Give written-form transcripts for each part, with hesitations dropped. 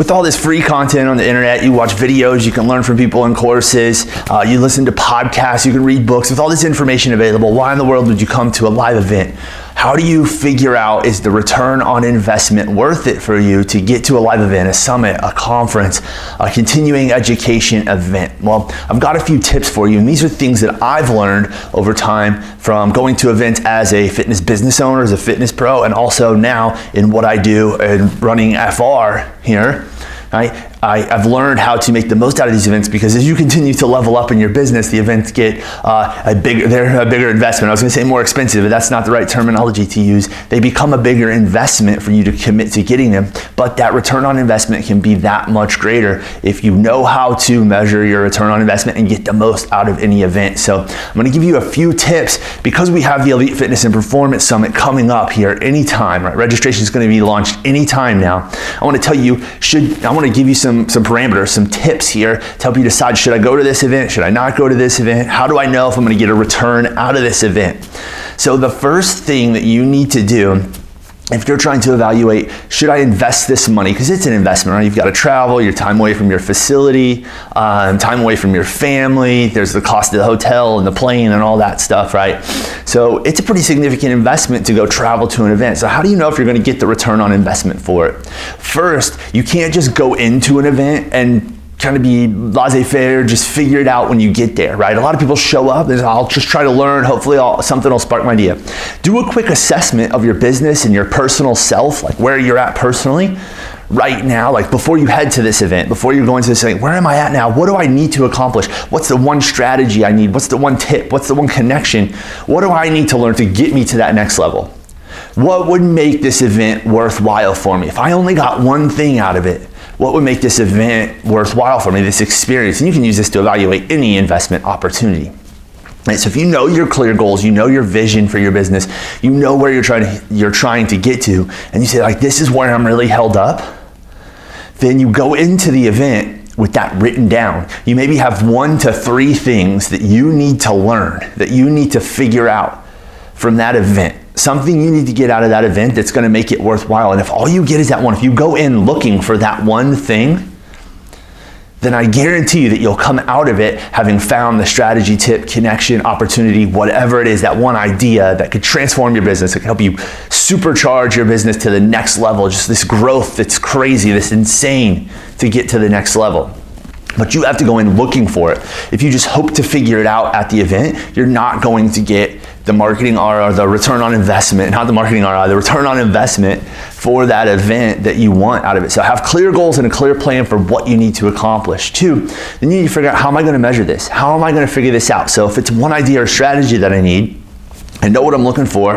With all this free content on the internet, you watch videos, you can learn from people in courses, you listen to podcasts, you can read books. With all this information available, why in the world would you come to a live event? How do you figure out, is the return on investment worth it for you to get to a live event, a summit, a conference, a continuing education event? Well, I've got a few tips for you, and these are things that I've learned over time from going to events as a fitness business owner, as a fitness pro, and also now in what I do and running FR here. I've learned how to make the most out of these events, because as you continue to level up in your business, the events get they're a bigger investment. I was going to say more expensive, but that's not the right terminology to use. They become a bigger investment for you to commit to getting them, but that return on investment can be that much greater if you know how to measure your return on investment and get the most out of any event. So I'm going to give you a few tips, because we have the Elite Fitness and Performance Summit coming up here anytime, right? Registration is going to be launched anytime now. I want to tell you, I want to give you some parameters, some tips here to help you decide, should I go to this event? Should I not go to this event? How do I know if I'm going to get a return out of this event? So the first thing that you need to do, if you're trying to evaluate, should I invest this money? Because it's an investment, right? You've got to travel, your time away from your facility, time away from your family. There's the cost of the hotel and the plane and all that stuff, right? So it's a pretty significant investment to go travel to an event. So how do you know if you're going to get the return on investment for it? First, you can't just go into an event and kind of be laissez-faire, just figure it out when you get there, right? A lot of people show up, I'll just try to learn, hopefully something will spark my idea. Do a quick assessment of your business and your personal self, like where you're at personally right now, like before you head to this event, before you're going to this event, where am I at now? What do I need to accomplish? What's the one strategy I need? What's the one tip? What's the one connection? What do I need to learn to get me to that next level? What would make this event worthwhile for me? If I only got one thing out of it, what would make this event worthwhile for me, this experience? And you can use this to evaluate any investment opportunity. Right, so if you know your clear goals, you know your vision for your business, you know where you're trying to get to, and you say, like, this is where I'm really held up, then you go into the event with that written down. You maybe have 1 to 3 things that you need to learn, that you need to figure out from that event. Something you need to get out of that event that's going to make it worthwhile. And if all you get is that one, if you go in looking for that one thing, then I guarantee you that you'll come out of it having found the strategy, tip, connection, opportunity, whatever it is, that one idea that could transform your business, that could help you supercharge your business to the next level, just this growth that's crazy, this insane to get to the next level. But you have to go in looking for it. If you just hope to figure it out at the event, you're not going to get the marketing ROI, the return on investment, not the marketing ROI, the return on investment for that event that you want out of it. So have clear goals and a clear plan for what you need to accomplish. 2, then you need to figure out, how am I going to measure this? How am I going to figure this out? So if it's one idea or strategy that I need, I know what I'm looking for,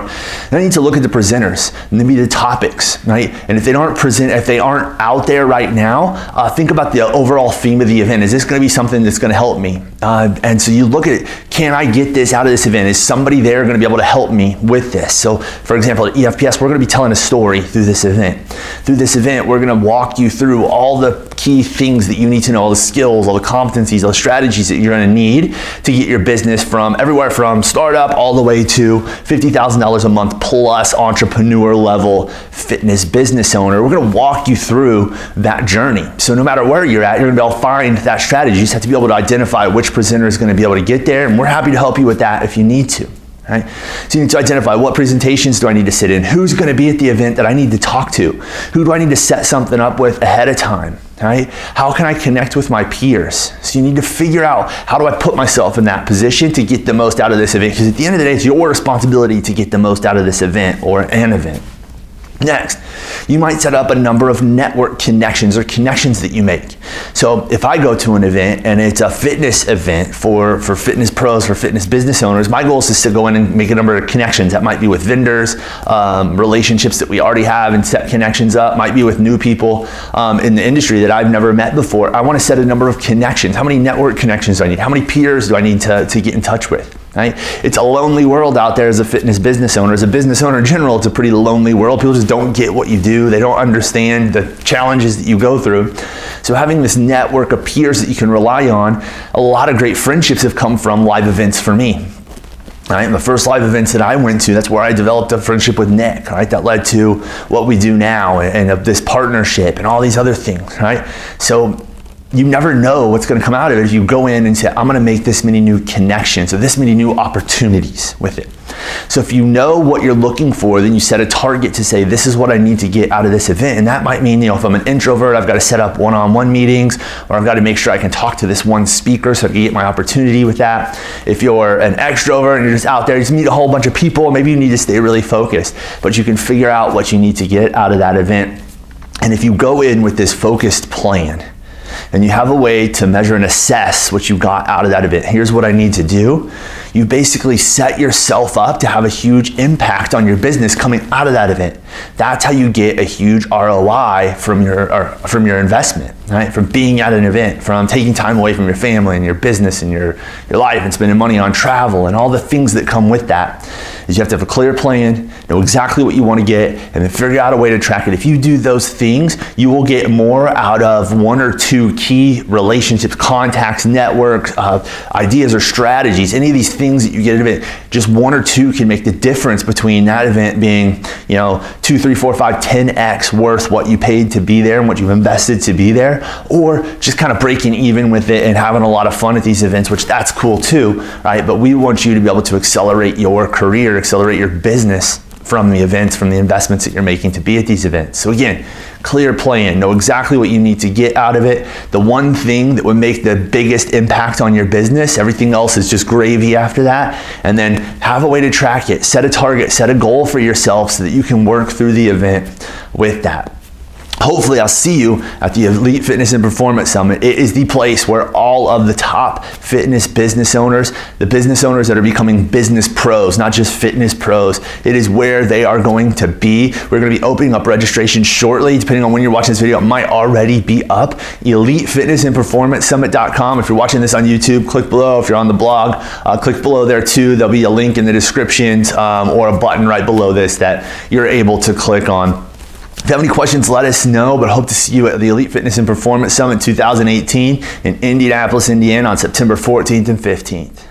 then I need to look at the presenters and maybe the topics, right? And if they aren't out there right now, think about the overall theme of the event. Is this going to be something that's going to help me? And so you look at it, can I get this out of this event? Is somebody there going to be able to help me with this? So for example, at EFPS, we're going to be telling a story through this event. Through this event, we're going to walk you through all the key things that you need to know, all the skills, all the competencies, all the strategies that you're going to need to get your business from everywhere from startup all the way to $50,000 a month plus entrepreneur level fitness business owner. We're going to walk you through that journey. So no matter where you're at, you're going to be able to find that strategy. You just have to be able to identify which presenter is going to be able to get there, and we're happy to help you with that if you need to. Right? So you need to identify, what presentations do I need to sit in? Who's going to be at the event that I need to talk to? Who do I need to set something up with ahead of time? Right? How can I connect with my peers? So you need to figure out, how do I put myself in that position to get the most out of this event? Because at the end of the day, it's your responsibility to get the most out of this event or an event. Next, you might set up a number of network connections or connections that you make. So if I go to an event and it's a fitness event for fitness pros, for fitness business owners, my goal is to go in and make a number of connections. That might be with vendors, relationships that we already have and set connections up, might be with new people in the industry that I've never met before. I want to set a number of connections. How many network connections do I need? How many peers do I need to get in touch with? Right? It's a lonely world out there as a fitness business owner. As a business owner in general, it's a pretty lonely world. People just don't get what you do. They don't understand the challenges that you go through. So having this network of peers that you can rely on, a lot of great friendships have come from live events for me. Right? And the first live events that I went to, that's where I developed a friendship with Nick, right? That led to what we do now and of this partnership and all these other things, right? So you never know what's going to come out of it if you go in and say, I'm going to make this many new connections or this many new opportunities with it. So if you know what you're looking for, then you set a target to say, this is what I need to get out of this event. And that might mean, if I'm an introvert, I've got to set up one-on-one meetings, or I've got to make sure I can talk to this one speaker so I can get my opportunity with that. If you're an extrovert and you're just out there, you just meet a whole bunch of people, maybe you need to stay really focused, but you can figure out what you need to get out of that event. And if you go in with this focused plan, and you have a way to measure and assess what you got out of that event. Here's what I need to do. You basically set yourself up to have a huge impact on your business coming out of that event. That's how you get a huge ROI from your investment, right? From being at an event, from taking time away from your family and your business and your life and spending money on travel and all the things that come with that. Is you have to have a clear plan, know exactly what you want to get, and then figure out a way to track it. If you do those things, you will get more out of one or two key relationships, contacts, networks, ideas or strategies, any of these things that you get at an event. Just one or two can make the difference between that event being, 2, 3, 4, 5, 10x worth what you paid to be there and what you've invested to be there, or just kind of breaking even with it and having a lot of fun at these events, which that's cool too, right? But we want you to be able to accelerate your career, accelerate your business from the events, from the investments that you're making to be at these events. So again, clear plan, know exactly what you need to get out of it. The one thing that would make the biggest impact on your business, everything else is just gravy after that. And then have a way to track it, set a target, set a goal for yourself so that you can work through the event with that. Hopefully I'll see you at the Elite Fitness and Performance Summit. It is the place where all of the top fitness business owners, the business owners that are becoming business pros, not just fitness pros, it is where they are going to be. We're going to be opening up registration shortly. Depending on when you're watching this video, it might already be up. EliteFitnessAndPerformanceSummit.com. If you're watching this on YouTube, click below. If you're on the blog, click below there too. There'll be a link in the description or a button right below this that you're able to click on. If you have any questions, let us know, but I hope to see you at the Elite Fitness and Performance Summit 2018 in Indianapolis, Indiana on September 14th and 15th.